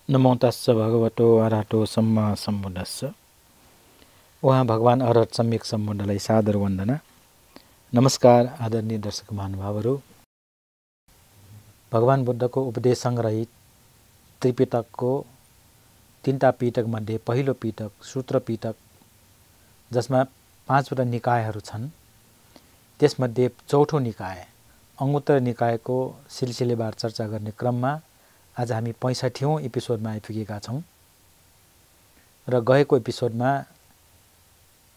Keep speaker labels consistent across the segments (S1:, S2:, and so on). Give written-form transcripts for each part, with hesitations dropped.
S1: नमो तस्स भगवतो अरहतो सम्मा सम्बुद्धस्स। उहाँ भगवान अरहत सम्यक सम्बुद्धलाई सादर वन्दना। नमस्कार आदरणीय दर्शक महानुभावहरू। भगवान बुद्धको उपदेश सङ्ग्रहित त्रिपिटकको तीनटा पिटक मध्ये पहिलो पिटक सूत्र पिटक, जसमा 5वटा निकायहरू छन्, त्यसमध्ये चौथो निकाय अंगुत्तर निकायको सिलसिलेवार चर्चा गर्ने क्रममा आज हामी 65औं एपिसोडमा आइपुगेका छौं। र गएको एपिसोडमा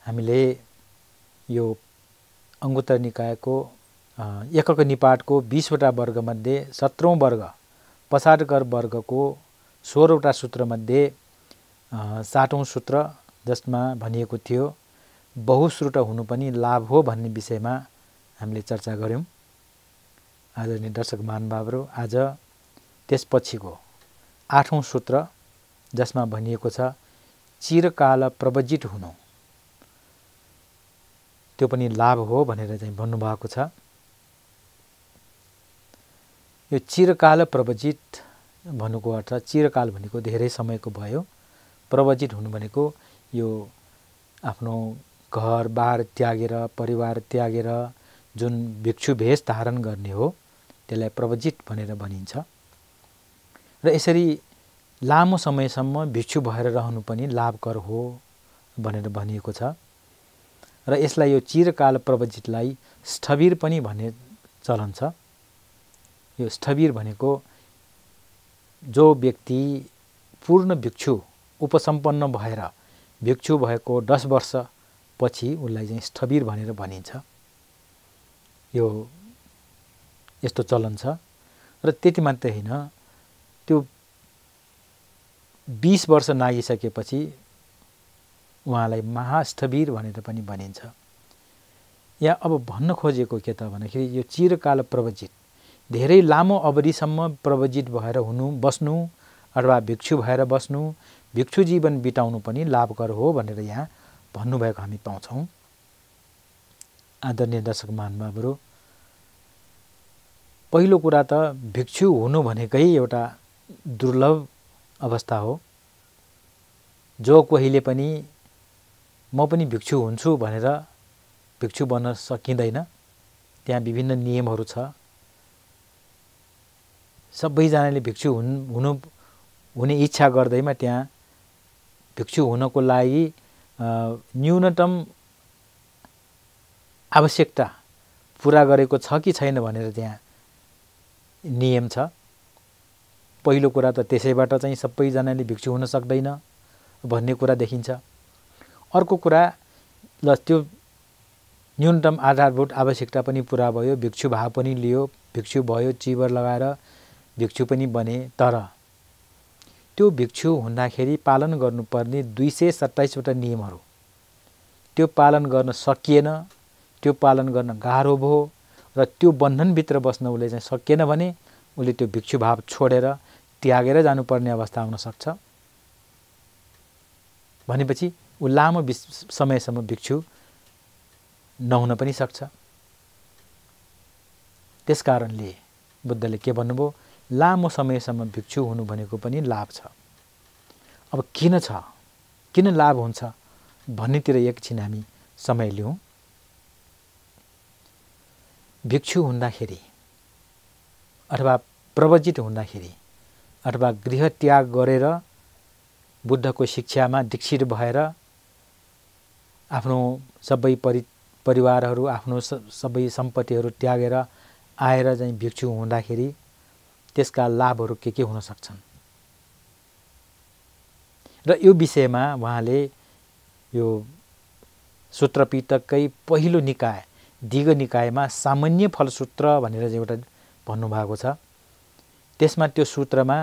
S1: हामीले यो अंगुत्तर निकायको एकक निपातको 20वटा वर्ग मध्ये 17औं वर्ग पसाडकर वर्गको 16वटा सूत्र मध्ये 7औं सूत्र, जसमा भनिएको थियो बहुश्रुत हुनु पनि लाभ हो भन्ने विषयमा हामीले चर्चा गर्यौं। आदरणीय दर्शक महानुभावहरू, आज त्यसपछिको 8औं सूत्र, जसमा भनिएको छ चिरकाल प्रवजित हुनु, त्यो पनि लाभ हो भनेर चाहिँ भन्नुभएको छ। यो चिरकाल प्रवजित भन्नुको अर्थ, चिरकाल भनेको धेरै समयको भयो, प्रवजित हुनु भनेको यो आफ्नो घर बार त्यागेर परिवार त्यागेर जुन भिक्षु भेष धारण गर्ने हो त्यसलाई प्रवजित भनेर भनिन्छ। र यसरी लामो समयसम्म भिक्षु भएर रहनु पनि लाभकर हो भनेर भनिएको छ। र यसलाई यो चिरकाल प्रवजितलाई स्थविर पनि भन्ने चलन छ। यो स्थविर भनेको जो व्यक्ति पूर्ण भिक्षु उपसम्पन्न भएर भिक्षु भएको 10 वर्ष पछि उसलाई चाहिँ स्थविर भनेर भनिन्छ। यो यस्तो चलन छ। र त्यति मात्रै हैन, त्यो 20 वर्ष नागिसकेपछि उहाँलाई महास्थविर भनेर पनि भनिन्छ। यहाँ अब भन्न खोजेको के त भन्दाखेरि यो चिरकाल प्रवजित, धेरै लामो अवधिसम्म प्रवजित भएर बस्नु अथवा भिक्षु भएर बस्नु, भिक्षु जीवन बिताउनु पनि लाभकर हो भनेर यहाँ भन्नुभएको हामी पाउँछौं। आदरणीय दर्शक महानुभावहरू, पहिलो कुरा त भिक्षु हुनु भनेकै एउटा दुर्लभ अवस्था हो। जो कोहीले पनि म पनि भिक्षु हुन्छु भनेर भिक्षु बन्न सकिँदैन। त्यहाँ विभिन्न नियमहरू छ। सबैजनाले भिक्षु हुने इच्छा गर्दैमा त्यहाँ भिक्षु हुनको लागि न्यूनतम आवश्यकता पूरा गरेको छ कि छैन भनेर त्यहाँ नियम छ। पहिलो कुरा त त्यसैबाट चाहिँ सबैजनाले भिक्षु हुन सक्दैन भन्ने कुरा देखिन्छ। अर्को कुरा, ल त्यो न्यूनतम आधारभूत आवश्यकता पनि पूरा भयो, भिक्षु भाव पनि लियो, भिक्षु भयो, चिवर लगाएर भिक्षु पनि बने, तर त्यो भिक्षु हुँदाखेरि पालन गर्नुपर्ने 227वटा नियमहरू त्यो पालन गर्न सकिएन, त्यो पालन गर्न गाह्रो भयो र त्यो बन्धनभित्र बस्न उसले चाहिँ सकिएन भने उसले त्यो भिक्षु भाव छोडेर त्यागेर जानुपर्ने अवस्था आउन सक्छ। भनेपछि ऊ लामो समयसम्म भिक्षु नहुन पनि सक्छ। त्यसकारणले बुद्धले के भन्नुभयो, लामो समयसम्म भिक्षु हुनु भनेको पनि लाभ छ। अब किन छ, किन लाभ हुन्छ भन्नेतिर एकछिन हामी समय लिउँ। भिक्षु हुँदाखेरि अथवा प्रवजित हुँदाखेरि अथवा गृह त्याग गरेर बुद्धको शिक्षामा दीक्षित भएर आफ्नो सबै परिवारहरू, आफ्नो सबै सम्पत्तिहरू त्यागेर आएर चाहिँ भिक्षु हुँदाखेरि त्यसका लाभहरू के हुन सक्छन् र यो विषयमा उहाँले यो सूत्र पिटककै पहिलो निकाय दीघ निकायमा सामान्य फलसूत्र भनेर एउटा भन्नुभएको छ। त्यसमा त्यो सूत्रमा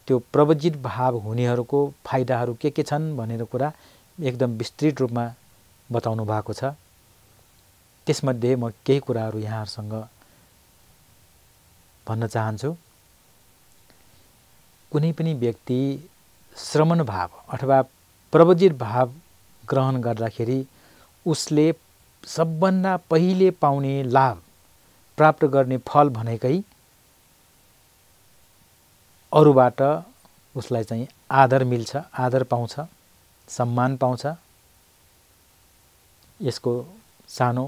S1: त्यो प्रवजित भाव हुनेहरूको फाइदाहरू के छन् भनेर कुरा एकदम विस्तृत रूपमा बताउनु भएको छ। त्यसमध्ये म केही कुराहरू यहाँहरूसँग भन्न चाहन्छु। कुनै पनि व्यक्ति श्रमण भाव अथवा प्रवजित भाव ग्रहण गर्दाखेरि उसले सबभन्दा पहिले पाउने लाभ प्राप्त गर्ने फल भनेकै अरूबाट उसलाई चाहिँ आदर मिल्छ, आदर पाउँछ, सम्मान पाउँछ। यसको सानो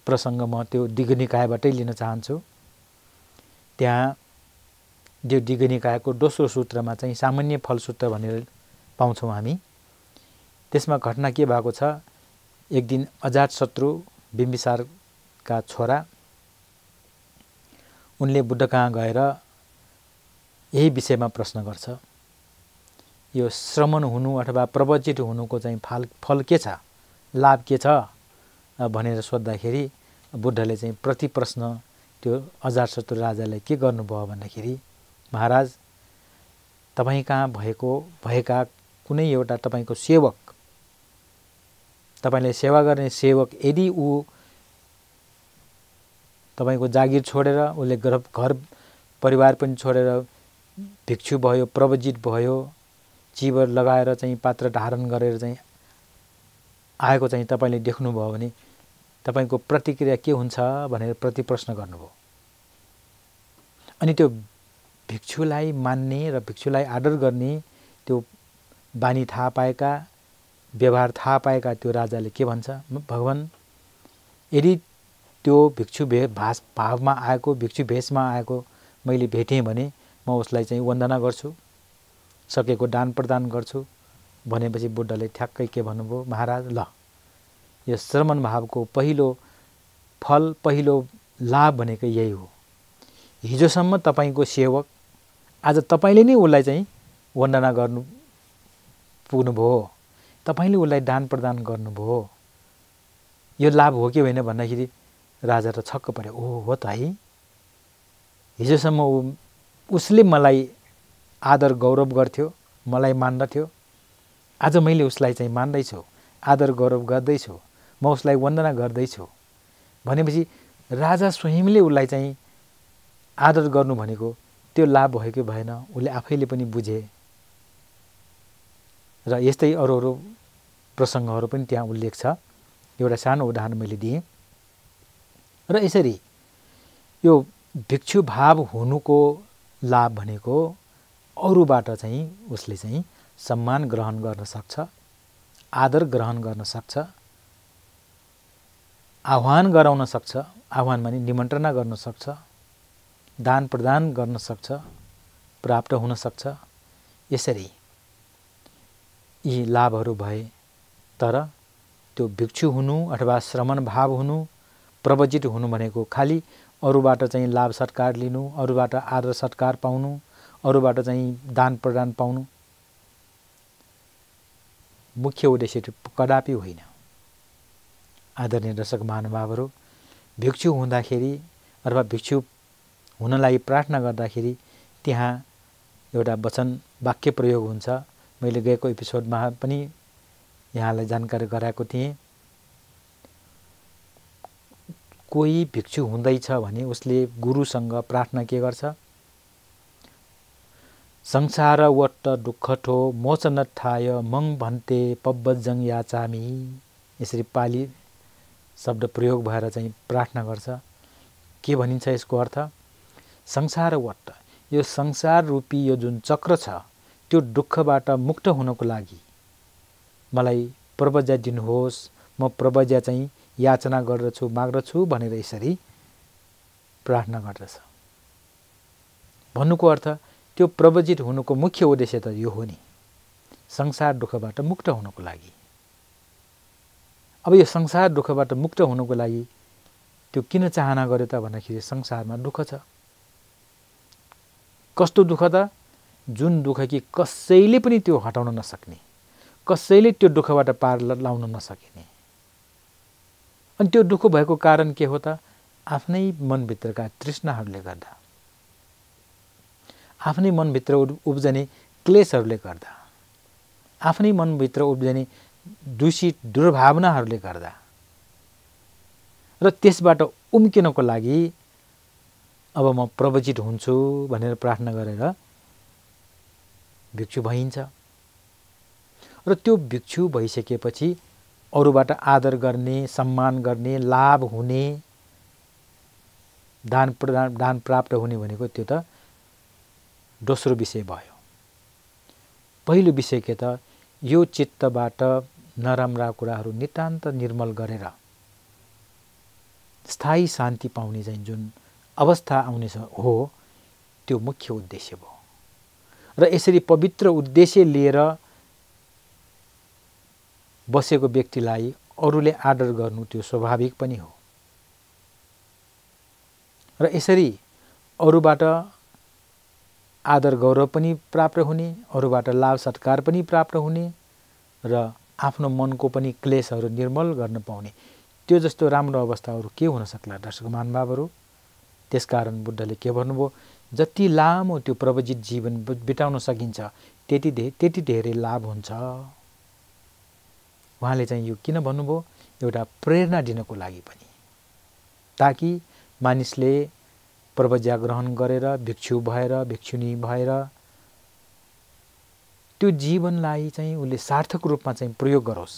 S1: प्रसङ्ग म त्यो दिगनिकायबाटै लिन चाहन्छु। त्यहाँ त्यो दिगनिकायको दोस्रो सूत्रमा चाहिँ सामान्य फलसूत्र भनेर पाउँछौँ हामी। त्यसमा घटना के भएको छ, एक दिन अजातशत्रु बिम्बिसारका छोरा उनले बुद्ध कहाँ गएर यही विषयमा प्रश्न गर्छ, यो श्रमण हुनु अथवा प्रवजित हुनुको चाहिँ फल के छ, लाभ के छ भनेर सोद्धाखेरि बुद्धले चाहिँ प्रति प्रश्न त्यो अजातशत्रु राजाले के गर्नुभयो भन्दाखेरि, महाराज तपाईँ कहाँ भएका कुनै एउटा तपाईँको सेवक, तपाईँले सेवा गर्ने सेवक यदि ऊ तपाईँको जागिर छोडेर उसले घर परिवार पनि छोडेर भिक्षु भयो, प्रवजित भयो, चिवर लगाएर चाहिँ पात्र धारण गरेर चाहिँ आएको चाहिँ तपाईँले देख्नुभयो भने तपाईँको प्रतिक्रिया के हुन्छ भनेर प्रति प्रश्न गर्नुभयो। अनि त्यो भिक्षुलाई मान्ने र भिक्षुलाई आदर गर्ने त्यो बानी थाहा पाएका, व्यवहार थाहा पाएका त्यो राजाले के भन्छ, भगवान यदि त्यो भिक्षु भावमा आएको, भिक्षु भेषमा आएको मैले भेटेँ भने म उसलाई चाहिँ वन्दना गर्छु, सकेको दान प्रदान गर्छु भनेपछि बुद्धले ठ्याक्कै के भन्नुभयो, महाराज ल यो श्रमण भावको पहिलो फल, पहिलो लाभ भनेको यही हो। हिजोसम्म तपाईँको सेवक, आज तपाईँले नै उसलाई चाहिँ वन्दना गर्नु पुग्नुभयो, तपाईँले उसलाई दान प्रदान गर्नुभयो, यो लाभ हो कि होइन भन्दाखेरि राजा त छक्क पर्यो। ओ हो त है, हिजोसम्म उसले मलाई आदर गौरव गर्थ्यो, मलाई मान्दथ्यो, आज मैले उसलाई चाहिँ मान्दैछु, आदर गौरव गर्दैछु, म उसलाई वन्दना गर्दैछु भनेपछि राजा स्वयंले उसलाई चाहिँ आदर गर्नु भनेको त्यो लाभ भयो कि भएन उसले आफैले पनि बुझे। र यस्तै अरू प्रसङ्गहरू पनि त्यहाँ उल्लेख छ। एउटा सानो उदाहरण मैले दिएँ। र यसरी यो भिक्षु भाव हुनुको लाभ भनेको अरूबाट चाहिँ उसले चाहिँ सम्मान ग्रहण गर्न सक्छ, आदर ग्रहण गर्न सक्छ, आह्वान गराउन सक्छ, आह्वान माने निमन्त्रणा गर्न सक्छ, दान प्रदान गर्न सक्छ, प्राप्त हुन सक्छ। यसरी यी लाभहरू भए तर त्यो भिक्षु हुनु अथवा श्रमण भाव हुनु, प्रवजित हुनु भनेको खालि अरूबाट चाहिँ लाभ सत्कार लिनु, अरूबाट आदर सत्कार पाउनु, अरूबाट चाहिँ दान प्रदान पाउनु मुख्य उद्देश्य कदापि होइन। आदरणीय दर्शक महानुभावहरू, भिक्षु हुँदाखेरि अथवा भिक्षु हुनलाई प्रार्थना गर्दाखेरि त्यहाँ एउटा वचन वाक्य प्रयोग हुन्छ। मैले गएको एपिसोडमा पनि यहाँलाई जानकारी गराएको थिएँ। कोही भिक्षु हुँदैछ भने उसले गुरुसँग प्रार्थना के गर्छ, संसार वट्ट दुःखठो मोचनत्थाय मङ भन्ते पब्बजङ याचामी, यसरी पाली शब्द प्रयोग भएर चाहिँ प्रार्थना गर्छ। के भनिन्छ यसको अर्थ, संसार वट्ट, यो संसार रूपी यो जुन चक्र छ त्यो दुःखबाट मुक्त हुनको लागि मलाई प्रवज्या दिनुहोस्, म प्रवज्या चाहिँ याचना गर्दछु, माग्दछु भनेर यसरी प्रार्थना गर्दछ। भन्नुको अर्थ त्यो प्रवजित हुनुको मुख्य उद्देश्य त यो हो नि, संसार दुःखबाट मुक्त हुनको लागि। अब यो संसार दुःखबाट मुक्त हुनको लागि त्यो किन चाहना गर्यो त भन्दाखेरि संसारमा दुःख छ। कस्तो दुःख त, जुन दुःख कि कसैले पनि त्यो हटाउन नसक्ने, कसैले त्यो दुःखबाट पार लाउन नसकिने। अनि त्यो दुःख भएको कारण के हो त, आफ्नै मनभित्रका तृष्णाहरूले गर्दा, आफ्नै मनभित्र उब्जने क्लेशहरूले गर्दा, आफ्नै मनभित्र उब्जने दूषित दुर्भावनाहरूले गर्दा र त्यसबाट उम्किनको लागि अब म प्रवजित हुन्छु भनेर प्रार्थना गरेर भिक्षु भइन्छ। र त्यो भिक्षु भइसकेपछि अरूबाट आदर गर्ने, सम्मान गर्ने, लाभ हुने, दान प्राप्त हुने भनेको त्यो त दोस्रो विषय भयो। पहिलो विषय के त यो चित्तबाट नराम्रा कुराहरू नितान्त निर्मल गरेर स्थायी शान्ति पाउने चाहिँ जुन अवस्था आउनेछ हो त्यो मुख्य उद्देश्य भयो। र यसरी पवित्र उद्देश्य लिएर बसेको व्यक्तिलाई अरूले आदर गर्नु त्यो स्वाभाविक पनि हो। र यसरी अरूबाट आदर गौरव पनि प्राप्त हुने, अरूबाट लाभ सत्कार पनि प्राप्त हुने र आफ्नो मनको पनि क्लेशहरू निर्मल गर्न पाउने, त्यो जस्तो राम्रो अवस्था अरू के हुन सक्ला दर्शक महानुभावहरू। त्यसकारण बुद्धले के भन्नुभयो, जति लामो त्यो प्रवजित जीवन बिताउन सकिन्छ त्यति धेरै लाभ हुन्छ। उहाँले चाहिँ यो किन भन्नुभयो, एउटा प्रेरणा दिनको लागि पनि, ताकि मानिसले प्रवज्ञा ग्रहण गरेर भिक्षु भएर भिक्षुनी भएर त्यो जीवनलाई चाहिँ उसले सार्थक रूपमा चाहिँ प्रयोग गरोस्,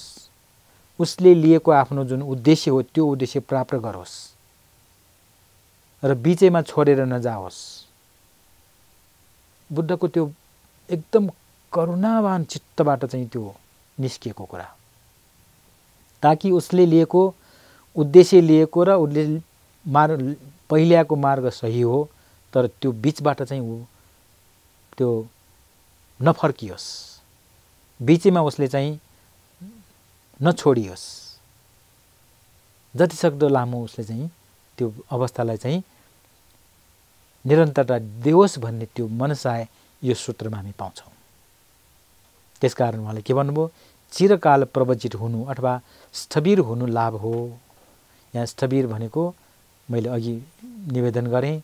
S1: उसले लिएको आफ्नो जुन उद्देश्य हो त्यो उद्देश्य प्राप्त गरोस् र बीचैमा छोडेर नजाओस्। बुद्धको त्यो एकदम करुणावान चित्तबाट चाहिँ त्यो निस्किएको कुरा, ताकि उसले लिएको उद्देश्य लिएको र उसले पहिल्याएको मार्ग सही हो, तर त्यो बीचबाट चाहिँ ऊ त्यो नफर्कियोस्, बीचैमा उसले चाहिँ नछोडियोस्, जतिसक्दो लामो उसले चाहिँ त्यो अवस्थालाई चाहिँ निरन्तरता दियोस् भन्ने त्यो मनसाय यो सूत्रमा हामी पाउँछौँ। त्यसकारण उहाँले के भन्नुभयो, चिरकाल प्रवजित हुनु अथवा स्थविर हुनु लाभ हो। यहाँ स्थविर भनेको मैले अघि निवेदन गरेँ,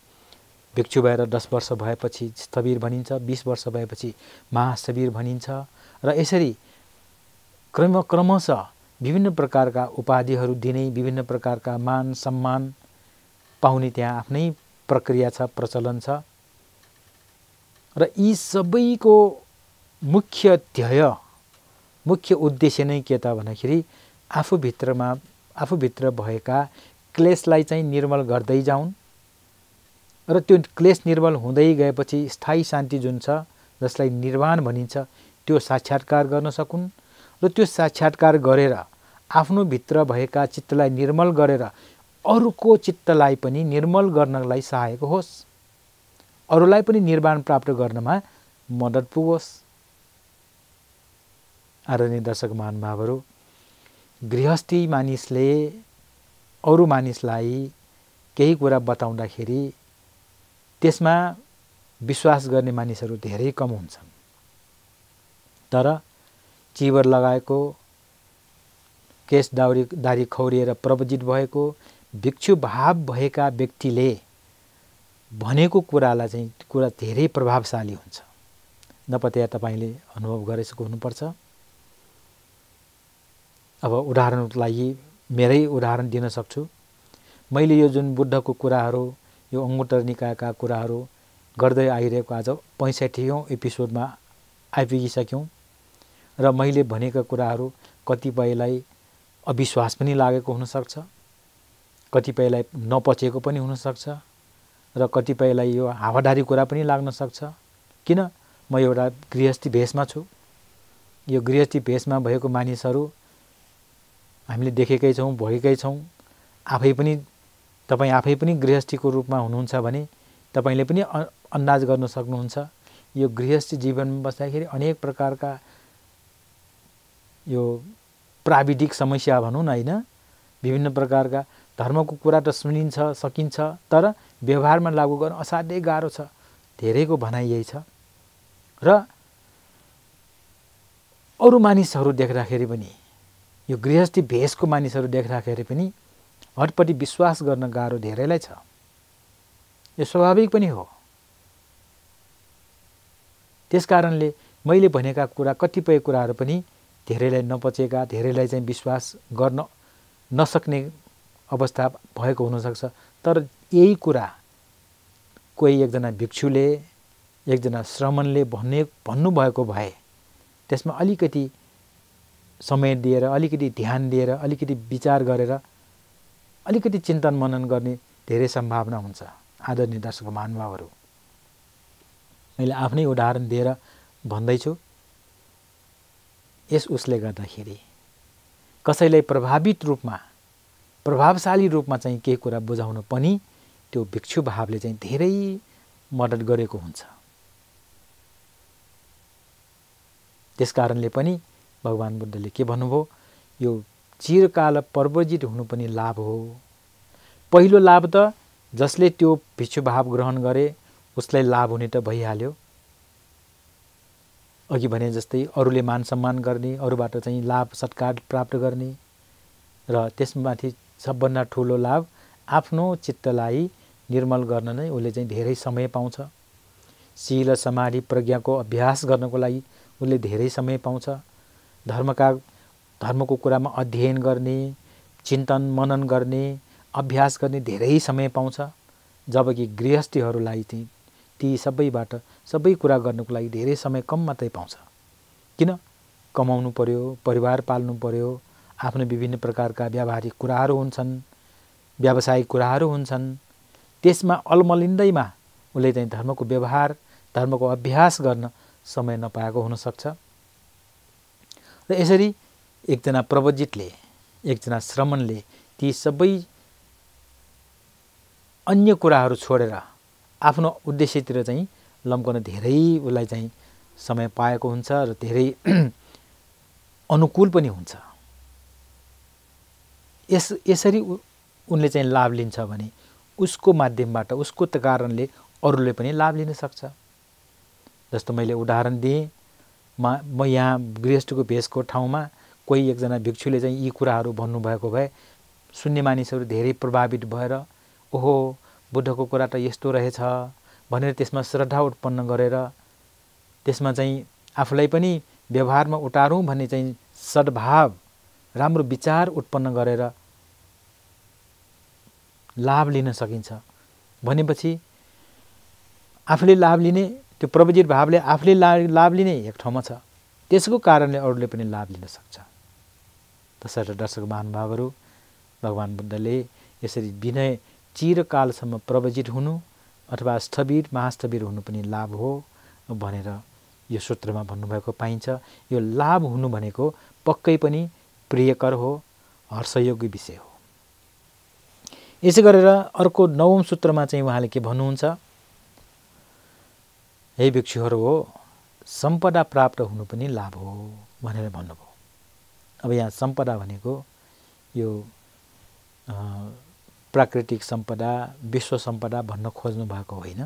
S1: भिक्षु भएर 10 वर्ष भएपछि स्थविर भनिन्छ, 20 वर्ष भएपछि महास्थविर भनिन्छ। र यसरी क्रमशः विभिन्न प्रकारका उपाधिहरू दिने, विभिन्न प्रकारका मान सम्मान पाउने त्यहाँ आफ्नै प्रक्रिया छ, प्रचलन छ। र यी सबैको मुख्य ध्येय, मुख्य उद्देश्य नै के त भन्दाखेरि आफूभित्र भएका क्लेशलाई चाहिँ निर्मल गर्दै जाउन् र त्यो क्लेश निर्मल हुँदै गएपछि स्थायी शान्ति जुन छ, जसलाई निर्वाण भनिन्छ, त्यो साक्षात्कार गर्न सकुन् र त्यो साक्षात्कार गरेर आफ्नो भित्र भएका चित्तलाई निर्मल गरेर अरूको चित्तलाई पनि निर्मल गर्नलाई सहायक होस्, अरूलाई पनि निर्वाण प्राप्त गर्नमा मद्दत पुगोस्। आदरणीय दर्शक महानुभावहरू, गृहस्थी मानिसले अरू मानिसलाई केही कुरा बताउँदाखेरि त्यसमा विश्वास गर्ने मानिसहरू धेरै कम हुन्छन्। तर चिवर लगाएको, केश दाढी खौरिएर प्रवजित भएको, भिक्षु भाव भएका व्यक्तिले भनेको कुरालाई चाहिँ कुरा धेरै प्रभावशाली हुन्छ। नपत्या तपाईँले अनुभव गरेको हुनुपर्छ। अब उदाहरणको लागि मेरै उदाहरण दिन सक्छु। मैले यो जुन बुद्धको कुराहरू, यो अङ्गुत्तर निकायका कुराहरू गर्दै आइरहेको आज 65औं एपिसोडमा आइपुगिसक्यौँ र मैले भनेका कुराहरू कतिपयलाई अविश्वास पनि लागेको हुनसक्छ, कतिपयलाई नपचेको पनि हुनसक्छ र कतिपयलाई यो हावादारी कुरा पनि लाग्न सक्छ। किन, म एउटा गृहस्थी भेषमा छु। यो गृहस्थी भेषमा भएको मानिसहरू हामीले देखेकै छौँ, भएकै छौँ। तपाईँ आफै पनि गृहस्थीको रूपमा हुनुहुन्छ भने तपाईँले पनि अन्दाज गर्न सक्नुहुन्छ। यो गृहस्थी जीवनमा बस्दाखेरि अनेक प्रकारका यो प्राविधिक समस्या भनौँ न, होइन, विभिन्न प्रकारका धर्मको कुरा त सुनिन्छ सकिन्छ, तर व्यवहारमा लागू गर्न असाध्यै गाह्रो छ। धेरैको भनाइ यही छ। र अरू मानिसहरू देख्दाखेरि पनि, यो गृहस्थी भेषको मानिसहरू देख्दाखेरि पनि हटपट्टि विश्वास गर्न गाह्रो धेरैलाई छ। यो स्वाभाविक पनि हो। त्यसकारणले मैले भनेका कुरा, कतिपय कुराहरू पनि धेरैलाई नपचेका, धेरैलाई चाहिँ विश्वास गर्न नसक्ने अवस्था भएको हुनसक्छ। तर यही कुरा कोही एकजना भिक्षुले, एकजना श्रमणले भन्नुभएको भए त्यसमा अलिकति समय दिएर, अलिकति ध्यान दिएर, अलिकति विचार गरेर, अलिकति चिन्तन मनन गर्ने धेरै सम्भावना हुन्छ। आदरणीय दर्शक महानुभावहरू, मैले आफ्नै उदाहरण दिएर भन्दैछु। यस उसले गर्दाखेरि कसैलाई प्रभावशाली रूपमा चाहिँ केही कुरा बुझाउन पनि त्यो भिक्षु भावले चाहिँ धेरै मद्दत गरेको हुन्छ। त्यसकारणले पनि भगवान बुद्धले के भन्नुभयो, यो चिरकाल प्रव्रजित हुनु पनि लाभ हो। पहिलो लाभ त जसले त्यो भिक्षु भाव ग्रहण गरे उसलाई लाभ हुने त भइहाल्यो। अघि भने जस्तै अरूले मान सम्मान गर्ने, अरूबाट चाहिँ लाभ सत्कार प्राप्त गर्ने, र त्यसमाथि सबभन्दा ठुलो लाभ आफ्नो चित्तलाई निर्मल गर्न नै उसले चाहिँ धेरै समय पाउँछ। शील समाधि प्रज्ञाको अभ्यास गर्नको लागि उसले धेरै समय पाउँछ। धर्मको कुरामा अध्ययन गर्ने, चिन्तन मनन गर्ने, अभ्यास गर्ने धेरै समय पाउँछ। जबकि गृहस्थीहरूलाई चाहिँ ती सबै कुरा गर्नको लागि धेरै समय कम मात्रै पाउँछ। किन? कमाउनु पर्यो, परिवार पाल्नु पर्यो, आफ्नो विभिन्न प्रकारका व्यावहारिक कुराहरू हुन्छन्, व्यावसायिक कुराहरू हुन्छन्। त्यसमा अलमलिँदैमा उसले चाहिँ धर्मको व्यवहार, धर्मको अभ्यास गर्न समय नपाएको हुनसक्छ। र यसरी एकजना प्रव्रजितले, एकजना श्रमणले ती सबै अन्य कुराहरू छोडेर आफ्नो उद्देश्यतिर चाहिँ लम्कन धेरै उसलाई चाहिँ समय पाएको हुन्छ र धेरै अनुकूल पनि हुन्छ। यसरी उनले चाहिँ लाभ लिन्छ भने उसको माध्यमबाट, उसको कारणले अरूले पनि लाभ लिन सक्छ। जस्तो मैले उदाहरण दिएँ, म यहाँ गृहस्थको भेषको ठाउँमा कोही एकजना भिक्षुले चाहिँ यी कुराहरू भन्नुभएको भए सुन्ने मानिसहरू धेरै प्रभावित भएर ओहो बुद्धको कुरा त यस्तो रहेछ भनेर त्यसमा श्रद्धा उत्पन्न गरेर त्यसमा चाहिँ आफूलाई पनि व्यवहारमा उतारौँ भन्ने चाहिँ सद्भाव, राम्रो विचार उत्पन्न गरेर लाभ लिन सकिन्छ। भनेपछि आफूले लाभ लिने, त्यो प्रव्रजित भावले आफूले लाभ लिने एक ठाउँमा छ, त्यसको कारणले अरूले पनि लाभ लिन सक्छ। तसर्थ दर्शक महानुभावहरू, भगवान बुद्धले यसरी विनय चिरकालसम्म प्रव्रजित हुनु अथवा स्थविर महास्थविर हुनु पनि लाभ हो भनेर यो सूत्रमा भन्नुभएको पाइन्छ। यो लाभ हुनु भनेको पक्कै पनि प्रियकर हो, हर्षयोग्य विषय हो। यसै गरेर अर्को 9औं सूत्रमा चाहिँ उहाँले के भन्नुहुन्छ, हे भिक्षुहरू हो, सम्पदा प्राप्त हुनु पनि लाभ हो भनेर भन्नुभयो। अब यहाँ सम्पदा भनेको यो प्राकृतिक सम्पदा, विश्व सम्पदा भन्न खोज्नु भएको होइन।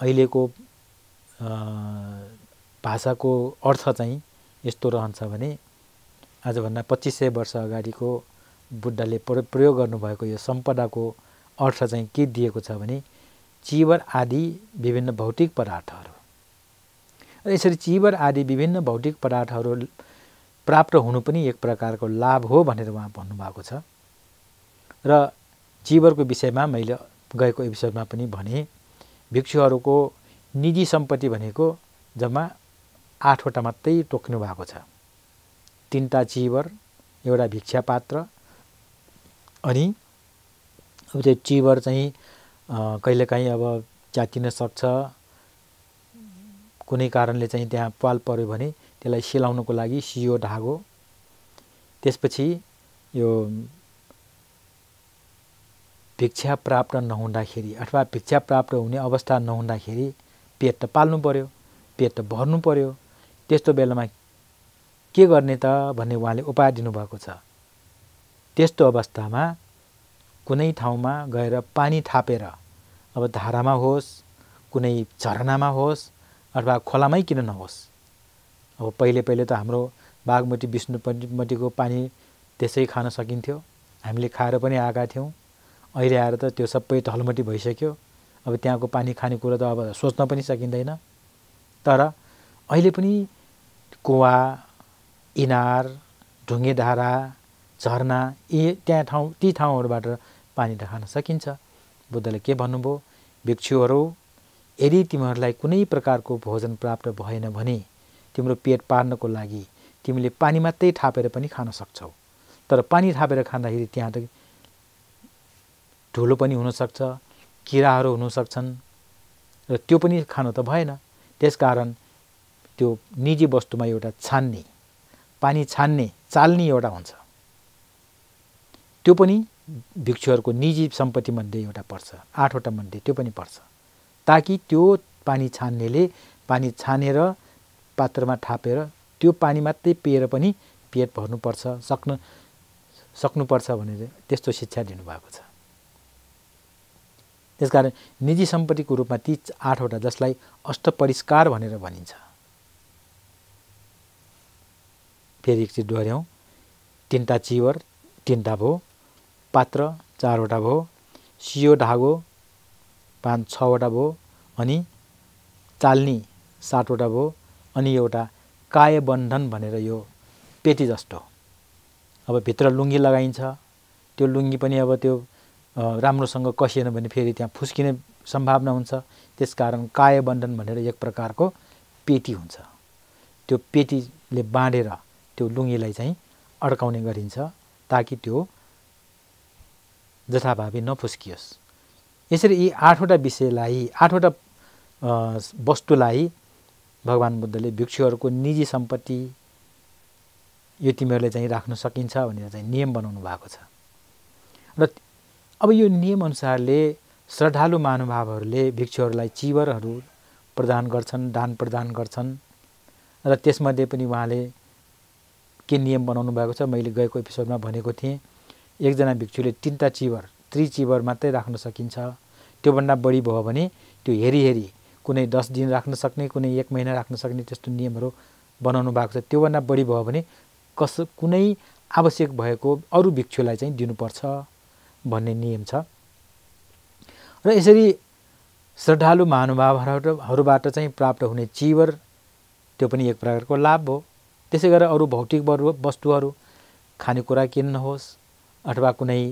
S1: अहिलेको भाषाको अर्थ चाहिँ यस्तो रहन्छ भने आजभन्दा 2500 वर्ष अगाडिको बुद्धले प्रयोग गर्नुभएको यो सम्पदाको अर्थ चाहिँ के दिएको छ भने चीवर आदि विभिन्न भौतिक पदार्थहरू। यसरी चीवर आदि विभिन्न भौतिक पदार्थहरू प्राप्त हुनु पनि एक प्रकारको लाभ हो भनेर उहाँ भन्नुभएको छ। र चीवरको विषयमा मैले गएको एपिसोडमा पनि भने भिक्षुहरूको निजी सम्पत्ति भनेको जम्मा 8वटा मात्रै तोक्नु भएको छ। 3टा चीवर, एउटा भिक्षा पात्र, अनि अब त्यो चीवर चाहिँ कहिलेकाहीँ अब च्यातिन सक्छ, कुनै कारणले चाहिँ त्यहाँ पाल पर्यो भने त्यसलाई सिलाउनको लागि सियो धागो। त्यसपछि यो भिक्षा प्राप्त नहुँदाखेरि अथवा भिक्षा प्राप्त हुने अवस्था नहुँदाखेरि पेट त पाल्नु पर्यो, पेट त भर्नु पर्यो। त्यस्तो बेलामा के गर्ने त भन्ने उहाँले उपाय दिनुभएको छ। त्यस्तो अवस्थामा कुनै ठाउँमा गएर पानी थापेर, अब धारामा होस्, कुनै झरनामा होस् अथवा खोलामै किन नहोस्, अब पहिले त हाम्रो बागमती विष्णुपतिको पानी त्यसै खान सकिन्थ्यो, हामीले खाएर पनि आएका थियौँ। अहिले आएर त त्यो सबै ढलमटी भइसक्यो। अब त्यहाँको पानी खाने कुरा त अब सोच्न पनि सकिँदैन। तर अहिले पनि कुवा, इनार, ढुङ्गे धारा, झरना ती ठाउँहरूबाट पानी त खान सकिन्छ। बुद्धले के भन्नुभयो, भिक्षुहरू यदि तिमीहरूलाई कुनै प्रकारको भोजन प्राप्त भएन भने तिम्रो पेट पार्नको लागि तिमीले पानी मात्रै थापेर पनि खान सक्छौ। तर पानी थापेर खाँदाखेरि त्यहाँ त धुलो पनि हुनसक्छ, किराहरू हुन सक्छन्, र त्यो पनि खानु त भएन। त्यसकारण त्यो निजी वस्तुमा एउटा छान्ने, पानी छान्ने, चाल्ने एउटा हुन्छ, त्यो पनि भिक्षुहरूको निजी सम्पत्ति मध्ये एउटा पर्छ, 8 वटा मध्ये त्यो पनि पर्छ, ताकि त्यो पानी छान्नेले पानी छानेर पात्रमा थापेर त्यो पानी मात्रै पिएर पनि पेट भर्नुपर्छ, सक्नुपर्छ भनेर त्यस्तो शिक्षा दिनुभएको छ। त्यसकारण निजी सम्पत्तिको रूपमा ती 8 वटा जसलाई अष्टपरिष्कार भनेर भनिन्छ। फेरि एकचोटि दोहोऱ्याउँ, 3टा चिवर 3टा भयो, पात्र 4 वटा भयो, सियो धागो 5-6 वटा भयो, अनि चाल्नी 7 वटा भयो, अनि एउटा कायबन्धन भनेर यो पेटी जस्तो, अब भित्र लुङ्गी लगाइन्छ, त्यो लुङ्गी पनि अब त्यो राम्रोसँग कसिएन भने फेरि त्यहाँ फुस्किने सम्भावना हुन्छ। त्यसकारण कायबन्धन भनेर एक प्रकारको पेटी हुन्छ, त्यो पेटीले बाँडेर त्यो लुङ्गीलाई चाहिँ अड्काउने गरिन्छ, ताकि त्यो जथाभावी नफुस्कियोस्। यसरी यी 8 वटा विषयलाई, 8 वटा वस्तुलाई भगवान बुद्धले भिक्षुहरूको निजी सम्पत्ति यो तिमीहरूले चाहिँ राख्न सकिन्छ भनेर चाहिँ नियम बनाउनु भएको छ। र अब यो नियम अनुसारले श्रद्धालु महानुभावहरूले भिक्षुहरूलाई चिवरहरू प्रदान गर्छन्, दान प्रदान गर्छन्। र त्यसमध्ये पनि उहाँले के नियम बनाउनु भएको छ, मैले गएको एपिसोडमा भनेको थिएँ, एकजना भिक्षुले 3टा चिवर 3 चिवर मात्रै राख्न सकिन्छ। त्योभन्दा बढी भयो भने त्यो हेरी कुनै 10 दिन राख्न सक्ने, कुनै 1 महिना राख्न सक्ने, त्यस्तो नियमहरू बनाउनु भएको छ। त्योभन्दा बढी भयो भने कुनै आवश्यक भएको अरू भिक्षुलाई चाहिँ दिनुपर्छ भन्ने नियम छ। र यसरी श्रद्धालु महानुभावहरूबाट चाहिँ प्राप्त हुने चिवर त्यो पनि एक प्रकारको लाभ हो। त्यसै गरेर अरू भौतिक वस्तुहरू, खानेकुरा किन्नुहोस् अथवा कुनै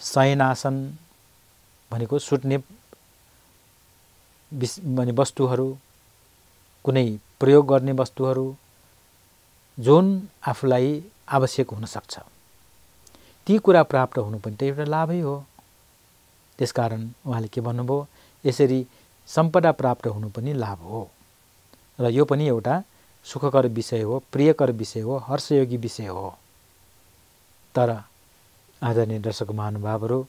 S1: शयनासन भनेको सुत्ने वस्तुहरू, कुनै प्रयोग गर्ने वस्तुहरू जुन आफूलाई आवश्यक हुन सक्छ, ती कुरा प्राप्त हुनु पनि त एउटा लाभै हो। त्यसकारण उहाँले के भन्नुभयो, यसरी सम्पदा प्राप्त हुनु पनि लाभ हो र यो पनि एउटा सुखकर विषय हो, प्रियकर विषय हो, हर्षयोगी विषय हो। तर आदरणीय दर्शक महानुभावहरू,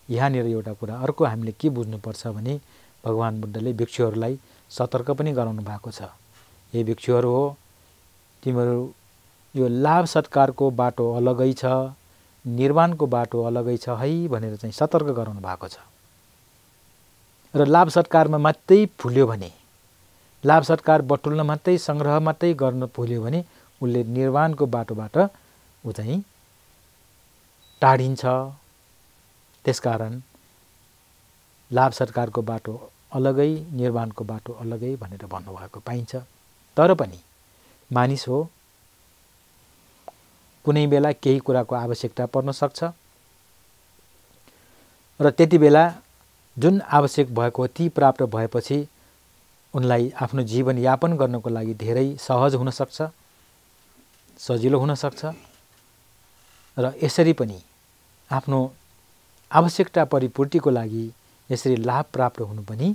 S1: यहाँनिर एउटा कुरा अर्को हामीले के बुझ्नुपर्छ भने भगवान बुद्धले भिक्षुहरूलाई सतर्क पनि गराउनु भएको छ। हे भिक्षुहरू हो, तिमीहरू यो लाभ सत्कारको बाटो अलगै छ, निर्वाणको बाटो अलगै छ है भनेर चाहिँ सतर्क गराउनु भएको छ। र लाभ सत्कारमा मात्रै फुल्यो भने, लाभ सत्कार बटुल्न मात्रै, सङ्ग्रह मात्रै गर्न भुल्यो भने उसले निर्वाणको बाटोबाट ऊ चाहिँ टाढिन्छ। त्यसकारण लाभ सत्कारको बाटो अलगै, निर्वाणको बाटो अलगै भनेर भन्नुभएको पाइन्छ। तर पनि मानिस हो, कुनै बेला केही कुराको आवश्यकता पर्न सक्छ र त्यति बेला जुन आवश्यक भएको ती प्राप्त भएपछि उनलाई आफ्नो जीवन यापन गर्नको लागि धेरै सहज हुन सक्छ, सजिलो हुन सक्छ। र यसरी पनि आफ्नो आवश्यकता परिपूर्तिको लागि यसरी लाभ प्राप्त हुनु पनि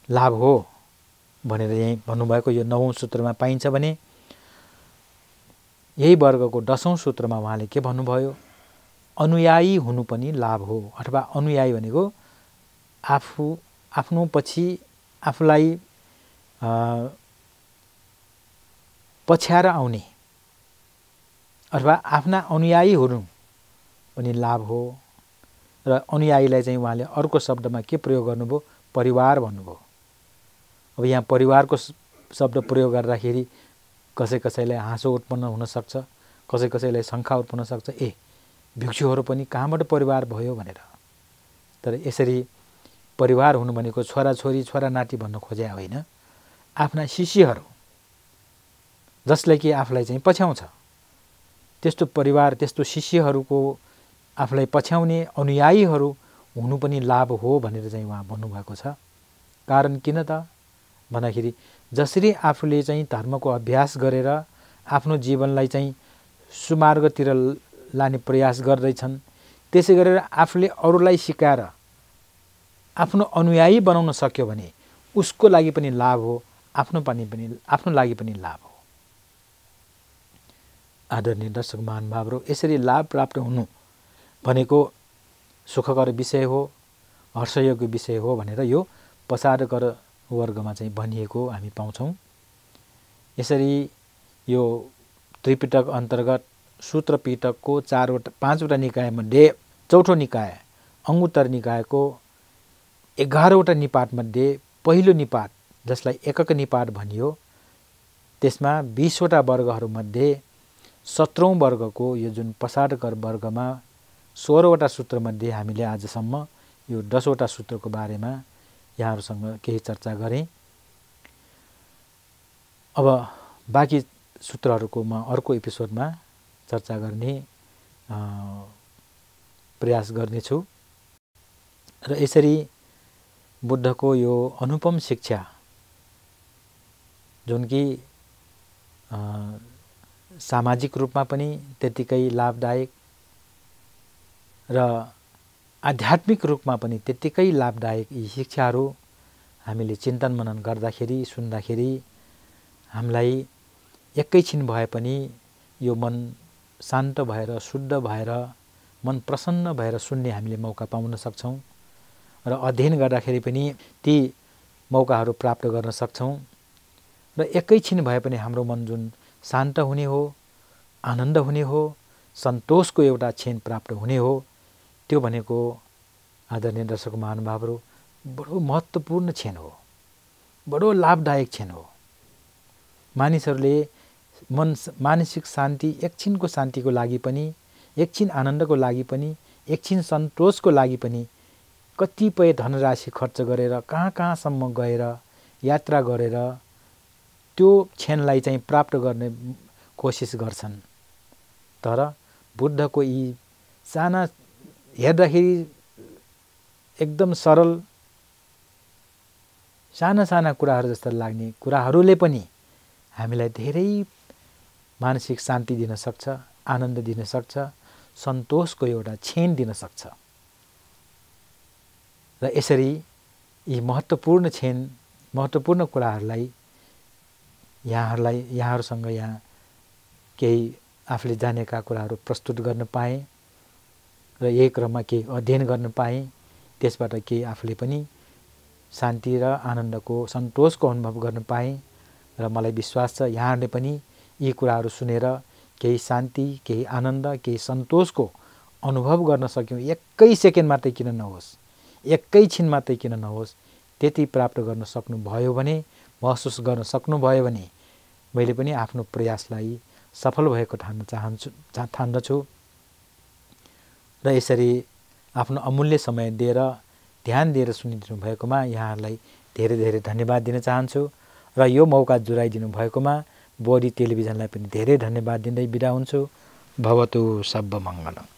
S1: लाभ हो भनेर यही भन्नुभएको यो 9औं सूत्रमा पाइन्छ भने यही वर्गको 10औं सूत्रमा उहाँले के भन्नुभयो, अनुयायी हुनु पनि लाभ हो। अथवा अनुयायी भनेको आफ्नो पछि आफूलाई पछ्याएर आउने अथवा आफ्ना अनुयायी हुनु पनि लाभ हो। र अनुयायीलाई चाहिँ उहाँले अर्को शब्दमा के प्रयोग गर्नुभयो, परिवार भन्नुभयो। अब यहाँ परिवारको शब्द प्रयोग गर्दाखेरि कसैलाई हाँसो उत्पन्न हुन सक्छ, कसैलाई शङ्का उत्पन्न सक्छ, ए भिक्षुहरू पनि कहाँबाट परिवार भयो भनेर। तर यसरी परिवार हुनु भनेको छोराछोरी छोरानाति भन्न खोजे होइन, आफ्ना शिष्यहरू जसले कि आफूलाई चाहिँ पछ्याउँछ, त्यस्तो परिवार, त्यस्तो शिष्यहरूको आफूलाई पछ्याउने अनुयायीहरू हुनु पनि लाभ हो भनेर चाहिँ उहाँ भन्नुभएको छ। कारण किन त भन्दाखेरि जसरी आफूले चाहिँ धर्मको अभ्यास गरेर आफ्नो जीवनलाई चाहिँ सुमार्गतिर लाने प्रयास गर्दैछन्, त्यसै गरेर आफूले अरूलाई सिकाएर आफ्नो अनुयायी बनाउन सक्यो भने उसको लागि पनि लाभ हो, आफ्नो लागि पनि लाभ हो। आदरणीय दर्शक महानुभावहरू, यसरी लाभ प्राप्त हुनु भनेको सुखकर विषय हो, हर्षयोग्य विषय हो भनेर यो पसारकर वर्गमा चाहिँ भनिएको हामी पाउँछौँ। यसरी यो त्रिपिटक अन्तर्गत सूत्र पिटकको 5वटा निकायमध्ये चौथो निकाय अंगुत्तर निकायको 11वटा निपातमध्ये पहिलो निपात जसलाई एकक निपात भनियो, त्यसमा 20वटा वर्गहरूमध्ये 17औं वर्गको यो जुन पसारकर वर्गमा 16वटा सूत्रमध्ये हामीले आजसम्म यो 10वटा सूत्रको बारेमा यहाँहरूसँग केही चर्चा गरेँ। अब बाँकी सूत्रहरूको म अर्को एपिसोडमा चर्चा गर्ने प्रयास गर्नेछु। र यसरी बुद्धको यो अनुपम शिक्षा जुन कि सामाजिक रूपमा पनि त्यतिकै लाभदायक र आध्यात्मिक रूपमा पनि त्यतिकै लाभदायक यी शिक्षाहरू हामीले चिन्तन मनन गर्दाखेरि सुन्दाखेरि हामीलाई एकैछिन भए पनि यो मन शान्त भएर शुद्ध भएर मन प्रसन्न भएर सुन्ने हामीले मौका पाउन सक्छौँ र अध्ययन गर्दाखेरि पनि ती मौकाहरू प्राप्त गर्न सक्छौँ र एकैछिन भए पनि हाम्रो मन जुन शान्त हुने हो, आनन्द हुने हो, सन्तोषको एउटा क्षण प्राप्त हुने हो, त्यो भनेको आदरणीय दर्शक महानुभावहरू बडो महत्त्वपूर्ण क्षण हो, बडो लाभदायक क्षण हो। मानिसहरूले मानसिक शान्ति, एकछिनको शान्तिको लागि पनि, एकछिन आनन्दको लागि पनि, एकछिन सन्तोषको लागि पनि कतिपय धनराशि खर्च गरेर कहाँसम्म गएर यात्रा गरेर त्यो क्षणलाई चाहिँ प्राप्त गर्ने कोसिस गर्छन्। तर बुद्धको यी साना, हेर्दाखेरि एकदम सरल साना कुराहरू जस्ता लाग्ने कुराहरूले पनि हामीलाई धेरै मानसिक शान्ति दिन सक्छ, आनन्द दिन सक्छ, सन्तोषको एउटा क्षण दिन सक्छ। र यसरी यी महत्त्वपूर्ण क्षण, महत्त्वपूर्ण कुराहरूलाई यहाँहरूसँग यहाँ केही आफूले जानेका कुराहरू प्रस्तुत गर्न पाएँ र यही क्रममा केही अध्ययन गर्न पाएँ। त्यसबाट केही आफूले पनि शान्ति र आनन्दको, सन्तोषको अनुभव गर्न पाएँ र मलाई विश्वास छ यहाँहरूले पनि यी कुराहरू सुनेर केही शान्ति, केही आनन्द, केही सन्तोषको अनुभव गर्न सक्यौँ। एकै सेकेन्ड मात्रै किन नहोस्, एकैछिन मात्रै किन नहोस्, त्यति प्राप्त गर्न सक्नुभयो भने, महसुस गर्न सक्नुभयो भने मैले पनि आफ्नो प्रयासलाई सफल भएको ठान्दछु। र यसरी आफ्नो अमूल्य समय दिएर, ध्यान दिएर सुनिदिनु भएकोमा यहाँहरूलाई धेरै धेरै धन्यवाद दिन चाहन्छु र यो मौका जुराइदिनु भएकोमा बोडी टेलिभिजनलाई पनि धेरै धन्यवाद दिँदै बिदा हुन्छु। भवतु सब्ब मङ्गलम्।